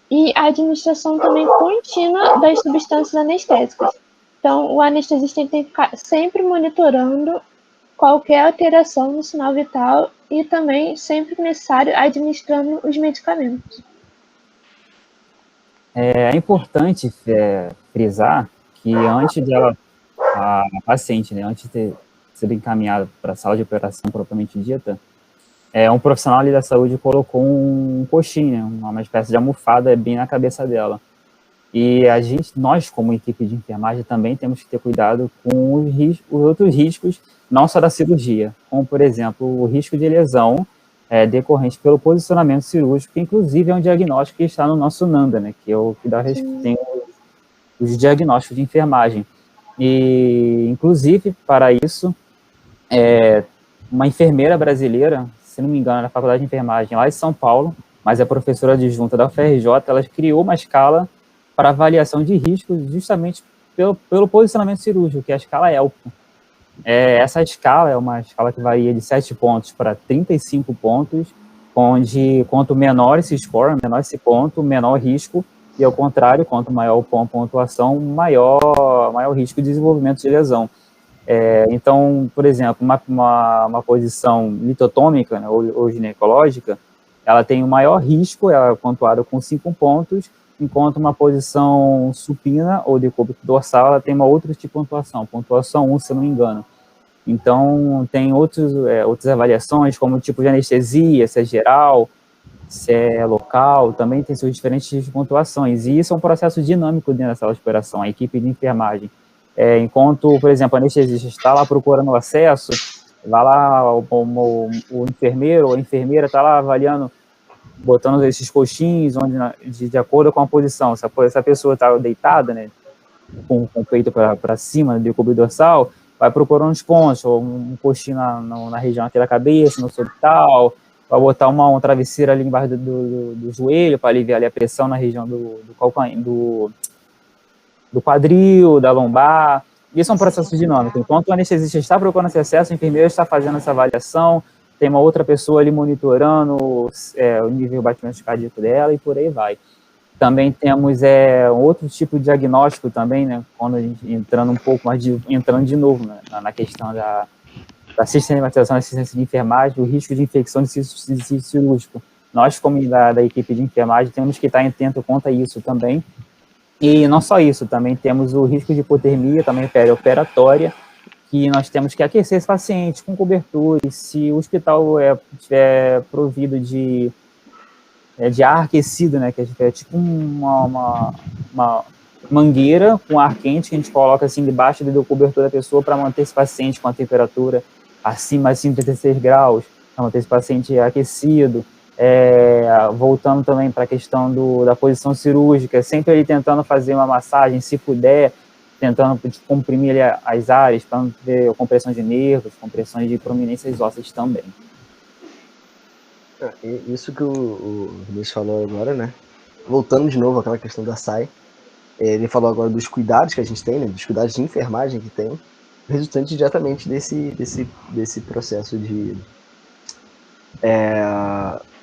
e a administração também contínua das substâncias anestésicas. Então, o anestesista tem que ficar sempre monitorando qualquer alteração no sinal vital e também, sempre que necessário, administrando os medicamentos. É importante frisar que antes dela, a paciente, né, antes de ter sido encaminhada para a sala de operação propriamente dita, um profissional ali da saúde colocou um coxinho, né, uma espécie de almofada bem na cabeça dela. E nós, como equipe de enfermagem, também temos que ter cuidado com os outros riscos, não só da cirurgia, como, por exemplo, o risco de lesão decorrente pelo posicionamento cirúrgico, que inclusive é um diagnóstico que está no nosso NANDA, né, que é o que tem os diagnósticos de enfermagem. E, inclusive, para isso, uma enfermeira brasileira, se não me engano, na Faculdade de Enfermagem lá de São Paulo, mas é professora adjunta da UFRJ, ela criou uma escala para avaliação de risco justamente pelo posicionamento cirúrgico, que é a escala ELPO. Essa escala é uma escala que varia de 7 pontos para 35 pontos, onde quanto menor esse score, menor esse ponto, menor risco, e ao contrário, quanto maior a pontuação, maior risco de desenvolvimento de lesão. Então, por exemplo, uma posição litotômica, né, ou ginecológica, ela tem o maior risco, ela é pontuada com 5 pontos, enquanto uma posição supina ou decúbito dorsal, ela tem uma outra tipo de pontuação 1, se eu não me engano. Então, tem outras avaliações, como o tipo de anestesia, se é geral, se é local, também tem seus diferentes tipos de pontuações. E isso é um processo dinâmico dentro da sala de operação, a equipe de enfermagem. Enquanto, por exemplo, o anestesista está lá procurando o acesso, vai lá o enfermeiro ou a enfermeira está lá avaliando, botando esses coxins de acordo com a posição. Se a pessoa está deitada, né, com o peito para cima, do decúbito dorsal, vai procurando os pontos, ou um coxinho na região aqui da cabeça, no sobital, vai botar um travesseiro ali embaixo do joelho para aliviar ali a pressão na região do quadril, da lombar. Isso é um processo dinâmico. Enquanto o anestesista está procurando esse acesso, o enfermeiro está fazendo essa avaliação, tem uma outra pessoa ali monitorando o nível de batimento cardíaco dela e por aí vai. Também temos outro tipo de diagnóstico também, né, quando a gente entrando de novo, né, na questão da sistematização da assistência de enfermagem, o risco de infecção de sítio cirúrgico. Nós, como da equipe de enfermagem, temos que estar atento quanto a isso também. E não só isso, também temos o risco de hipotermia, também perioperatória, que nós temos que aquecer esse paciente com cobertores. Se o hospital estiver provido de ar aquecido, né, que é tipo uma mangueira com ar quente que a gente coloca assim debaixo do cobertor da pessoa para manter esse paciente com a temperatura acima de 36 graus, para manter esse paciente aquecido. Voltando também para a questão da posição cirúrgica, sempre ele tentando fazer uma massagem, se puder, tentando comprimir ali as áreas para não ter compressão de nervos, compressões de prominências ósseas também. Isso que o Vinícius falou agora, né? Voltando de novo àquela questão da SAI, ele falou agora dos cuidados que a gente tem, né? Dos cuidados de enfermagem que tem, resultante diretamente desse processo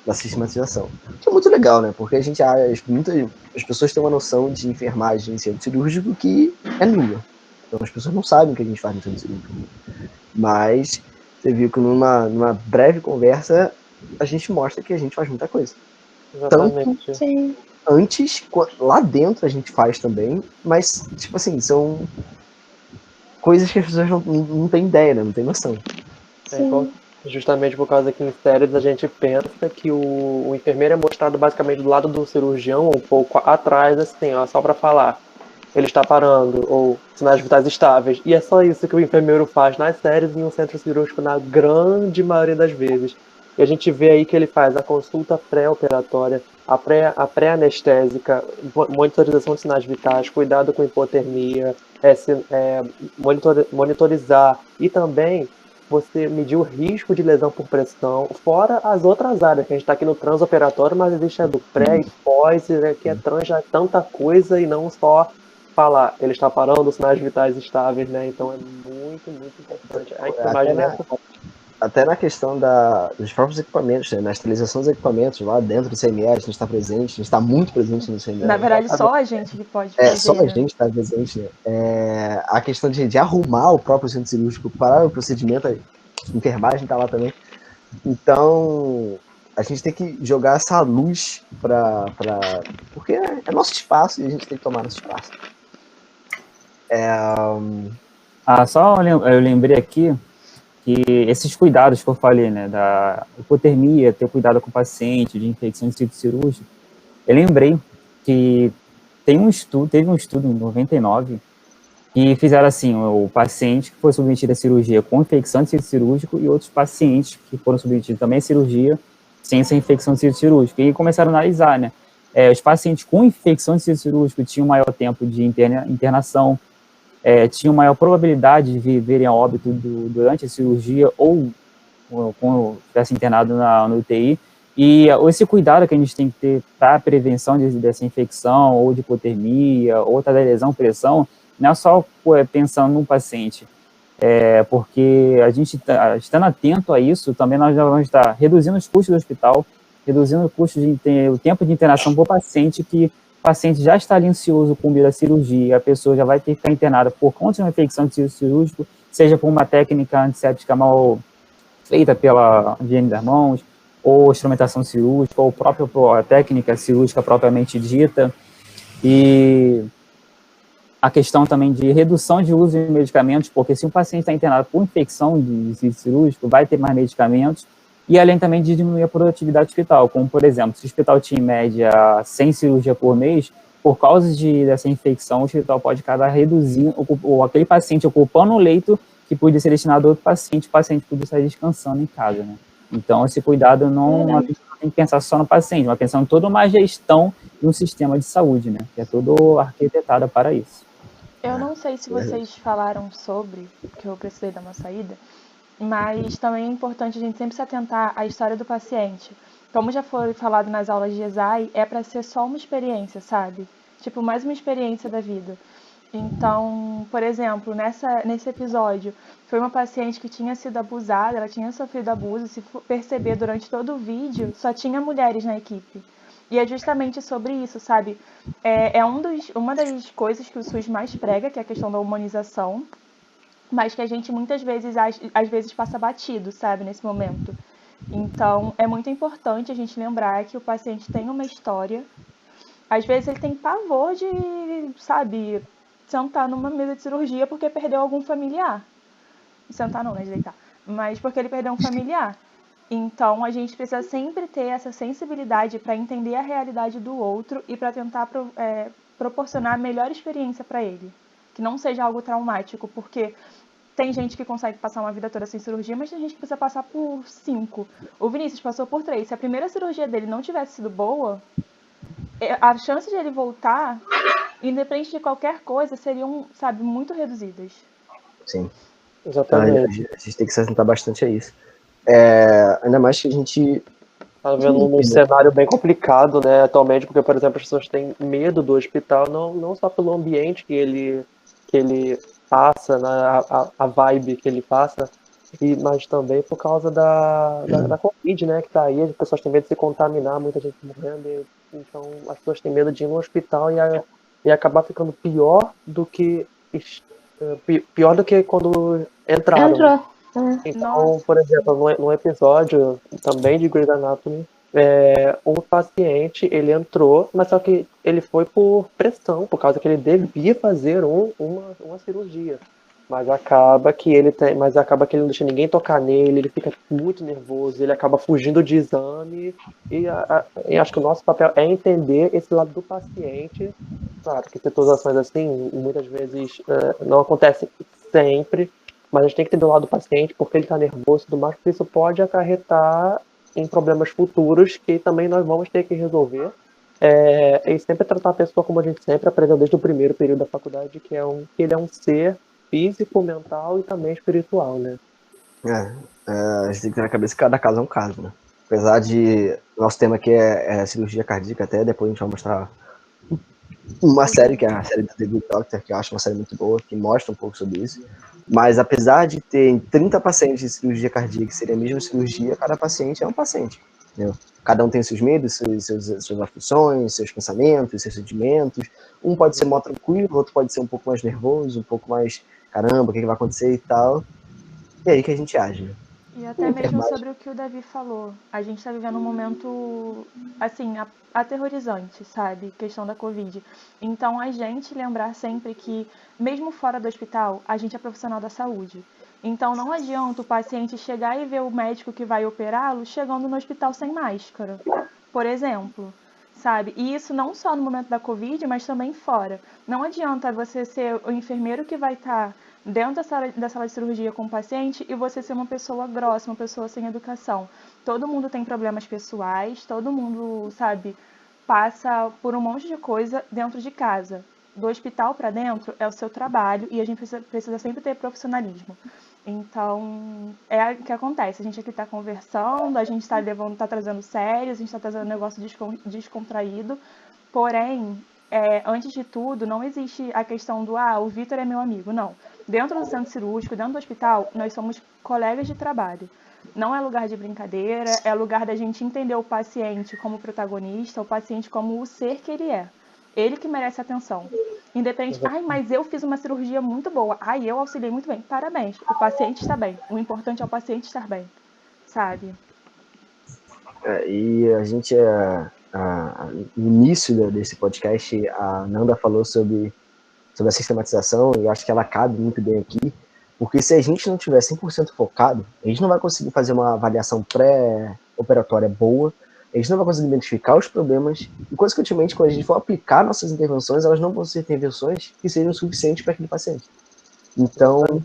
da sistematização. Que é muito legal, né? Porque as pessoas têm uma noção de enfermagem em centro cirúrgico que é nula. Então as pessoas não sabem o que a gente faz no centro cirúrgico. Mas você viu que numa breve conversa a gente mostra que a gente faz muita coisa. Exatamente. Sim. Antes, lá dentro a gente faz também, mas, tipo assim, são coisas que as pessoas não têm ideia, né? Não têm noção. Justamente por causa que em séries a gente pensa que o enfermeiro é mostrado basicamente do lado do cirurgião, um pouco atrás, assim, ó, só pra falar. Ele está parando, ou sinais vitais estáveis. E é só isso que o enfermeiro faz nas séries e em um centro cirúrgico na grande maioria das vezes. E a gente vê aí que ele faz a consulta pré-operatória, a pré-anestésica, monitorização de sinais vitais, cuidado com hipotermia, monitorizar e também você medir o risco de lesão por pressão, fora as outras áreas, que a gente está aqui no transoperatório, mas existe a do pré e pós, que é já tanta coisa e não só falar, ele está parando, sinais vitais estáveis, né? Então é muito, muito importante. A enfermagem até na questão dos próprios equipamentos, né? Na esterilização dos equipamentos, lá dentro do CME, a gente está presente, a gente está muito presente no CME. Na verdade, só a gente que pode fazer. Só a gente está presente, né? A questão de arrumar o próprio centro cirúrgico para o procedimento, a enfermagem está lá também. Então, a gente tem que jogar essa luz porque é nosso espaço e a gente tem que tomar nosso espaço. Eu lembrei aqui que esses cuidados que eu falei, né, da hipotermia, ter cuidado com o paciente, de infecção de sítio cirúrgico, eu lembrei que teve um estudo em 99 que fizeram assim, o paciente que foi submetido à cirurgia com infecção de sítio cirúrgico e outros pacientes que foram submetidos também à cirurgia sem essa infecção de sítio cirúrgico, e começaram a analisar, né, os pacientes com infecção de sítio cirúrgico tinham maior tempo de internação, tinham maior probabilidade de viverem a óbito durante a cirurgia ou quando estivesse internado no UTI. E esse cuidado que a gente tem que ter para a prevenção dessa infecção, ou de hipotermia, ou da lesão, pressão, não é só pensando no paciente, porque a gente, estando atento a isso, também nós já vamos estar reduzindo os custos do hospital, reduzindo o tempo de internação para o paciente, que o paciente já está ali ansioso com medo da cirurgia, a pessoa já vai ter que ficar internada por conta de uma infecção de sítio cirúrgico, seja por uma técnica antisséptica mal feita pela higiene das mãos, ou instrumentação cirúrgica, ou a técnica cirúrgica propriamente dita. E a questão também de redução de uso de medicamentos, porque se um paciente está internado por infecção de sítio cirúrgico, vai ter mais medicamentos, e além também de diminuir a produtividade do hospital, como, por exemplo, se o hospital tinha em média 100 cirurgias por mês, por causa dessa infecção, o hospital pode acabar reduzindo, ou aquele paciente ocupando um leito que podia ser destinado a outro paciente, o paciente podia estar descansando em casa, né? Então, esse cuidado a gente não tem que pensar só no paciente, mas pensando em toda uma gestão de um sistema de saúde, né? Que é todo arquitetado para isso. Eu não sei se vocês falaram sobre, que eu precisei dar uma saída, mas também é importante a gente sempre se atentar à história do paciente. Como já foi falado nas aulas de ESAI, é para ser só uma experiência, sabe? Tipo, mais uma experiência da vida. Então, por exemplo, nesse episódio, foi uma paciente que tinha sido abusada, ela tinha sofrido abuso, se perceber durante todo o vídeo, só tinha mulheres na equipe. E é justamente sobre isso, sabe? Uma das coisas que o SUS mais prega, que é a questão da humanização, mas que a gente muitas vezes, às vezes, passa batido, sabe, nesse momento. Então, é muito importante a gente lembrar que o paciente tem uma história. Às vezes ele tem pavor de, sabe, sentar numa mesa de cirurgia porque perdeu algum familiar. Sentar não, né, de deitar. Mas porque ele perdeu um familiar. Então, a gente precisa sempre ter essa sensibilidade para entender a realidade do outro e para tentar proporcionar a melhor experiência para ele. Que não seja algo traumático, porque tem gente que consegue passar uma vida toda sem cirurgia, mas tem gente que precisa passar por 5. O Vinícius passou por 3. Se a primeira cirurgia dele não tivesse sido boa, a chance de ele voltar, independente de qualquer coisa, seriam, sabe, muito reduzidas. Sim. Exatamente. A gente tem que se atentar bastante a isso. Ainda mais que a gente tá vendo um cenário bem complicado, né, atualmente, porque, por exemplo, as pessoas têm medo do hospital, não só pelo ambiente que ele passa, né, a vibe que ele passa, mas também por causa da Covid, né, que tá aí, as pessoas têm medo de se contaminar, muita gente morrendo, então as pessoas têm medo de ir no hospital e acabar ficando pior do que quando entraram. Entrou. Então, por exemplo, no episódio também de Grey's Anatomy, o paciente, ele entrou, mas só que ele foi por pressão, por causa que ele devia fazer uma cirurgia. Mas acaba que ele não deixa ninguém tocar nele, ele fica muito nervoso, ele acaba fugindo de exame, e acho que o nosso papel é entender esse lado do paciente. Claro que situações assim, muitas vezes não acontecem sempre, mas a gente tem que entender o lado do paciente, porque ele está nervoso e tudo mais, porque isso pode acarretar em problemas futuros que também nós vamos ter que resolver. E sempre tratar a pessoa como a gente sempre aprendeu desde o primeiro período da faculdade, que ele é um ser físico, mental e também espiritual, né? A gente tem que ter na cabeça que cada caso é um caso, né? Apesar de nosso tema aqui é cirurgia cardíaca, até depois a gente vai mostrar uma série, que é a série do The Good Doctor, que eu acho uma série muito boa, que mostra um pouco sobre isso. Mas apesar de ter 30 pacientes de cirurgia cardíaca, que seria a mesma cirurgia, cada paciente é um paciente, entendeu? Cada um tem seus medos, suas aflições, seus pensamentos, seus sentimentos. Um pode ser mais tranquilo, o outro pode ser um pouco mais nervoso, um pouco mais, caramba, o que vai acontecer e tal. E aí que a gente age, né? E até mesmo sobre o que o Davi falou, a gente está vivendo um momento, assim, aterrorizante, sabe? Questão da Covid. Então, a gente lembrar sempre que, mesmo fora do hospital, a gente é profissional da saúde. Então, não adianta o paciente chegar e ver o médico que vai operá-lo chegando no hospital sem máscara, por exemplo, sabe? E isso não só no momento da Covid, mas também fora. Não adianta você ser o enfermeiro que vai estar dentro da sala de cirurgia com o paciente e você ser uma pessoa grossa, uma pessoa sem educação. Todo mundo tem problemas pessoais, todo mundo, sabe, passa por um monte de coisa dentro de casa. Do hospital para dentro é o seu trabalho e a gente precisa sempre ter profissionalismo. Então, é o que acontece. A gente aqui está conversando, a gente está trazendo sérios, a gente está trazendo um negócio descontraído. Porém, antes de tudo, não existe a questão do o Vitor é meu amigo. Não. Dentro do centro cirúrgico, dentro do hospital, nós somos colegas de trabalho. Não é lugar de brincadeira, é lugar da gente entender o paciente como protagonista, o paciente como o ser que ele é. Ele que merece atenção. Independente, mas eu fiz uma cirurgia muito boa. Eu auxiliei muito bem. Parabéns, o paciente está bem. O importante é o paciente estar bem, sabe? E a gente, no início desse podcast, a Nanda falou sobre a sistematização, e eu acho que ela cabe muito bem aqui, porque se a gente não tiver 100% focado, a gente não vai conseguir fazer uma avaliação pré-operatória boa, a gente não vai conseguir identificar os problemas, e consequentemente, quando a gente for aplicar nossas intervenções, elas não vão ser intervenções que sejam suficientes para aquele paciente. Então,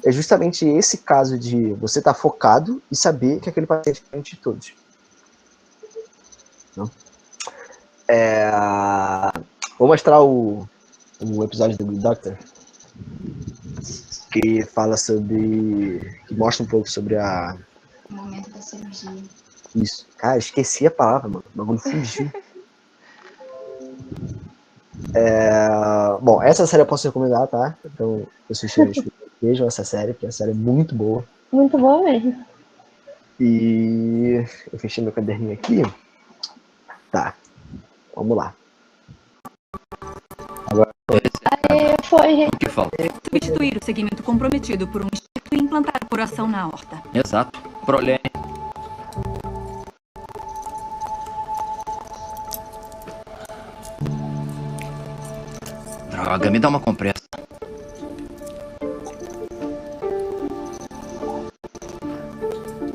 é justamente esse caso de você estar focado e saber que aquele paciente é diferente de todos. Não? Vou mostrar o episódio do Good Doctor, que fala que mostra um pouco sobre o momento da cirurgia. Isso. Cara, esqueci a palavra, mano. O bagulho fugiu. Bom, essa série eu posso recomendar, tá? Então, vocês vejam essa série, porque a série é muito boa. Muito boa mesmo. E eu fechei meu caderninho aqui. Tá. Vamos lá. Agora foi, gente. O que falta? Substituir o segmento comprometido por um enxerto e implantar a coração na aorta. Exato. Prolene. Droga, me dá uma compressa.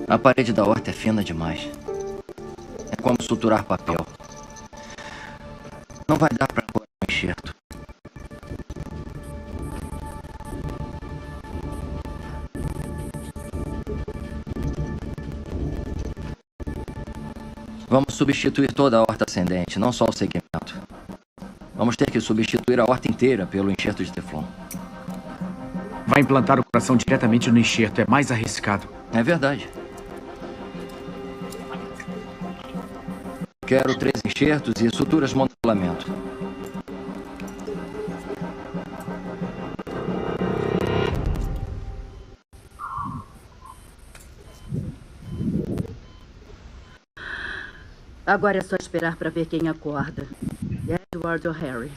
A parede da horta é fina demais. É como suturar papel. Não vai dar para pôr um enxerto. Vamos substituir toda a horta ascendente, não só o segmento. Vamos ter que substituir a horta inteira pelo enxerto de Teflon. Vai implantar o coração diretamente no enxerto, é mais arriscado. É verdade. Quero 3 enxertos e suturas monofilamento. Agora é só esperar para ver quem acorda. Edward ou Harry?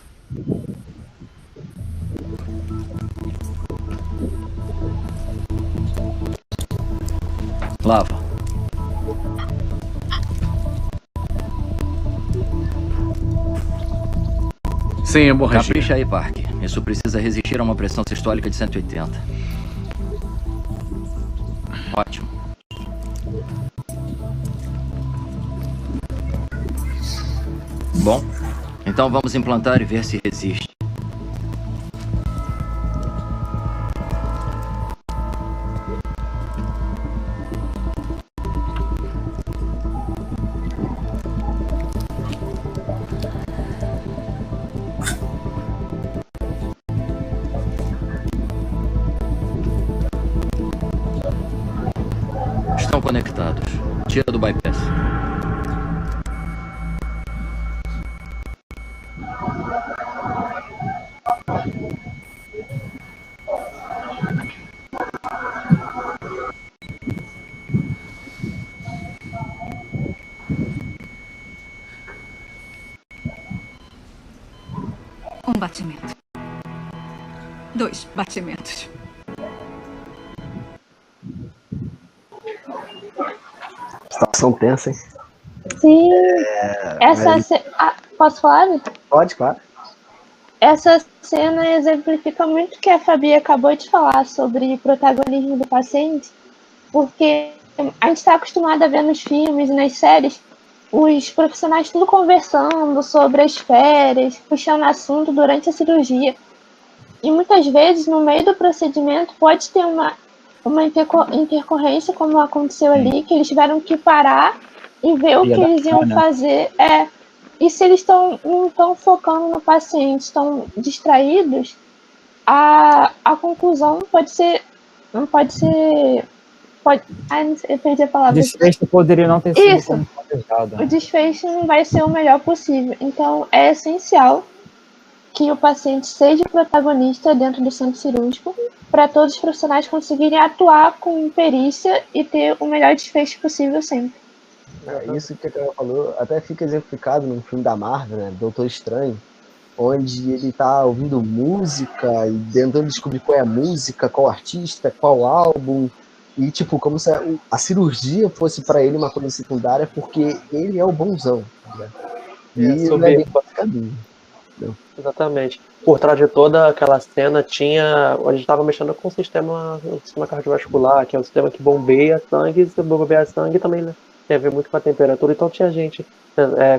Lava. Sem hemorragia. Capricha aí, Park. Isso precisa resistir a uma pressão sistólica de 180. Ótimo. Bom, então vamos implantar e ver se resiste. Estão conectados. Tira do bypass. Um batimento. 2 batimentos. Situação tensa, hein? Sim. Mas- Posso falar, Vitor? Pode, claro. Essa cena exemplifica muito o que a Fabi acabou de falar sobre protagonismo do paciente, porque a gente está acostumado a ver nos filmes e nas séries os profissionais tudo conversando sobre as férias, puxando assunto durante a cirurgia. E muitas vezes, no meio do procedimento, pode ter uma intercorrência, como aconteceu ali, que eles tiveram que parar e ver o que eles iam fazer. E se eles não estão focando no paciente, estão distraídos, a conclusão pode ser. Não pode ser. Não sei, eu perdi a palavra. O desfecho poderia não ter sido Isso. como planejado. O desfecho não vai ser o melhor possível. Então, é essencial que o paciente seja o protagonista dentro do centro cirúrgico para todos os profissionais conseguirem atuar com perícia e ter o melhor desfecho possível sempre. Isso que a Carol falou até fica exemplificado num filme da Marvel, né, Doutor Estranho, onde ele tá ouvindo música e tentando descobrir qual é a música, qual artista, qual álbum, e tipo, como se a cirurgia fosse para ele uma coisa secundária, porque ele é o bonzão, né? E ele é bem caminho. Exatamente. Por trás de toda aquela cena tinha. A gente estava mexendo com o sistema cardiovascular, que é o sistema que bombeia sangue, e se bombear sangue também, né, tem a ver muito com a temperatura. Então tinha gente,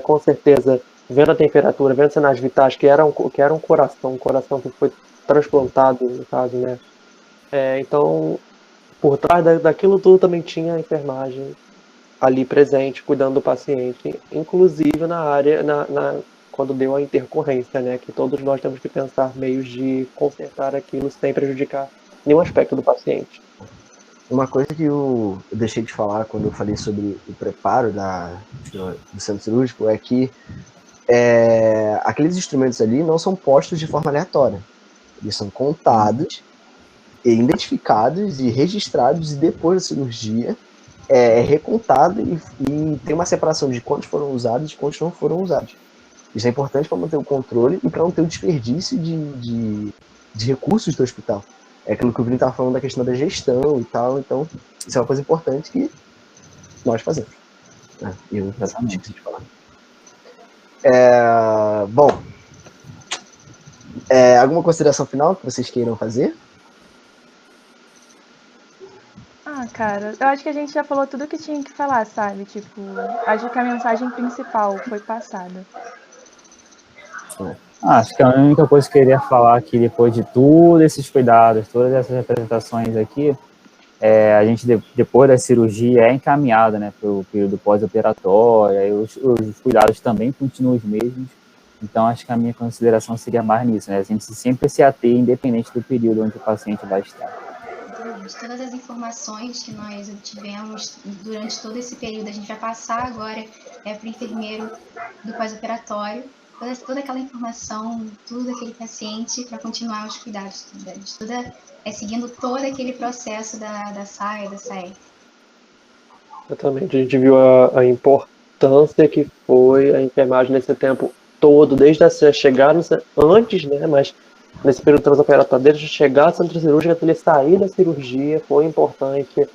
com certeza, vendo a temperatura, vendo sinais vitais, que era um coração que foi transplantado, no caso, né? Então, por trás daquilo tudo também tinha a enfermagem ali presente, cuidando do paciente, inclusive na área, quando deu a intercorrência, né? Que todos nós temos que pensar meios de consertar aquilo sem prejudicar nenhum aspecto do paciente. Uma coisa que eu deixei de falar quando eu falei sobre o preparo do centro cirúrgico é que aqueles instrumentos ali não são postos de forma aleatória. Eles são contados, identificados e registrados, e depois da cirurgia é recontado e tem uma separação de quantos foram usados e quantos não foram usados. Isso é importante para manter o controle e para não ter o desperdício de recursos do hospital. É aquilo que o Vini estava falando da questão da gestão e tal, então isso é uma coisa importante que nós fazemos. Eu exatamente esqueci de falar. Bom, alguma consideração final que vocês queiram fazer? Cara, eu acho que a gente já falou tudo que tinha que falar, sabe? Tipo, acho que a mensagem principal foi passada. Acho que a única coisa que eu queria falar aqui, depois de todos esses cuidados, todas essas apresentações aqui, a gente, depois da cirurgia, é encaminhado, né, para o período pós-operatório, aí os cuidados também continuam os mesmos. Então, acho que a minha consideração seria mais nisso, né? A gente sempre se ater, independente do período onde o paciente vai estar. Todas as informações que nós obtivemos durante todo esse período, a gente vai passar agora para o enfermeiro do pós-operatório, toda aquela informação, tudo daquele paciente, para continuar os cuidados, seguindo todo aquele processo da SAE, da SAE. Exatamente, a gente viu a importância que foi a enfermagem nesse tempo todo, desde a chegada, antes, né, mas nesse período transoperatório, desde chegar à centro cirúrgico até ele sair da cirurgia, foi importante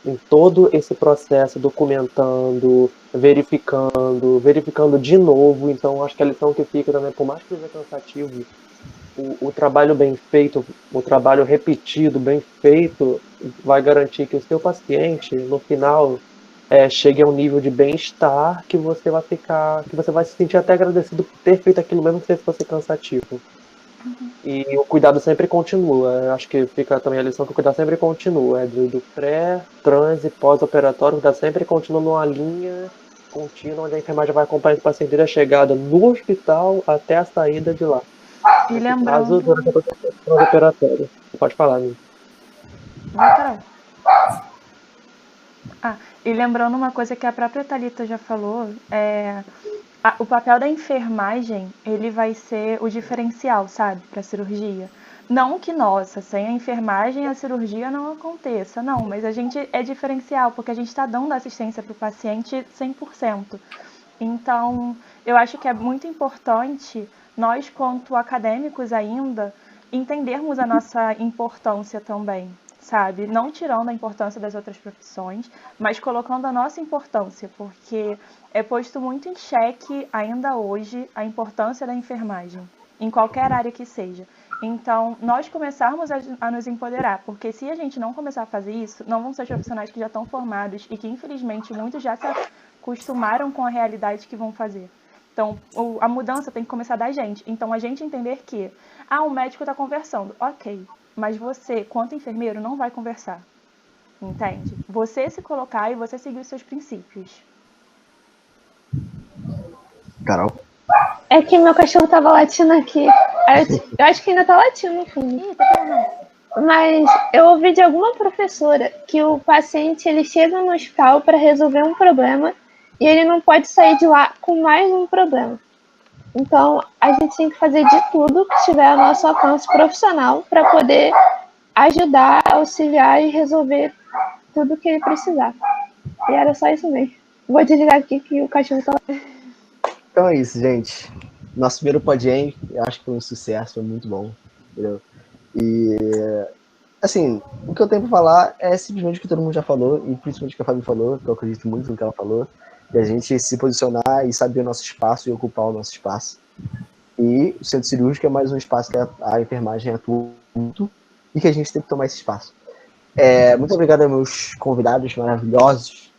em todo esse processo, documentando, verificando de novo. Então, acho que a lição que fica também, por mais que seja cansativo, o trabalho bem feito, o trabalho repetido, bem feito, vai garantir que o seu paciente, no final, chegue a um nível de bem-estar que você vai se sentir até agradecido por ter feito aquilo mesmo que fosse cansativo. E o cuidado sempre continua. Acho que fica também a lição que o cuidado sempre continua. Do pré, trans e pós-operatório, o cuidado sempre continua numa linha contínua, onde a enfermagem vai acompanhar o paciente da chegada no hospital até a saída de lá. E lembrando... Durante a pós-operatória. Pode falar, Nil. Vai, Carol. E lembrando uma coisa que a própria Thalita já falou, o papel da enfermagem, ele vai ser o diferencial, sabe, para a cirurgia. Não que, nossa, sem a enfermagem a cirurgia não aconteça, não, mas a gente é diferencial, porque a gente está dando assistência para o paciente 100%. Então, eu acho que é muito importante nós, quanto acadêmicos ainda, entendermos a nossa importância também, sabe? Não tirando a importância das outras profissões, mas colocando a nossa importância, porque é posto muito em xeque ainda hoje a importância da enfermagem, em qualquer área que seja. Então, nós começarmos a nos empoderar, porque se a gente não começar a fazer isso, não vão ser os profissionais que já estão formados e que, infelizmente, muitos já se acostumaram com a realidade que vão fazer. Então, a mudança tem que começar da gente. Então, a gente entender que, o médico está conversando, ok, mas você, quanto enfermeiro, não vai conversar, entende? Você se colocar e você seguir os seus princípios. Carol? É que meu cachorro tava latindo aqui. Eu acho que ainda tá latindo no fundo. Mas eu ouvi de alguma professora que o paciente ele chega no hospital para resolver um problema e ele não pode sair de lá com mais um problema. Então, a gente tem que fazer de tudo que estiver ao nosso alcance profissional para poder ajudar, auxiliar e resolver tudo que ele precisar. E era só isso mesmo. Vou desligar aqui que o cachorro tá lá. Então é isso, gente. Nosso primeiro Pod-Em, eu acho que foi um sucesso, foi muito bom. Entendeu? E, assim, o que eu tenho pra falar é simplesmente o que todo mundo já falou, e principalmente o que a Fabi falou, que eu acredito muito no que ela falou, de a gente se posicionar e saber o nosso espaço e ocupar o nosso espaço. E o centro cirúrgico é mais um espaço que a enfermagem atua muito e que a gente tem que tomar esse espaço. Muito obrigado aos meus convidados maravilhosos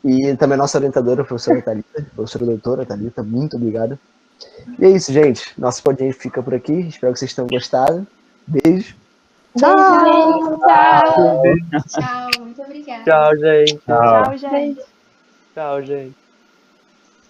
e também a nossa orientadora, a professora Thalita, professora doutora Thalita, muito obrigado. E é isso, gente. Nosso podcast fica por aqui. Espero que vocês tenham gostado. Beijo. Tchau. Tchau, muito obrigada. Tchau, gente. Tchau, gente. Tchau, gente.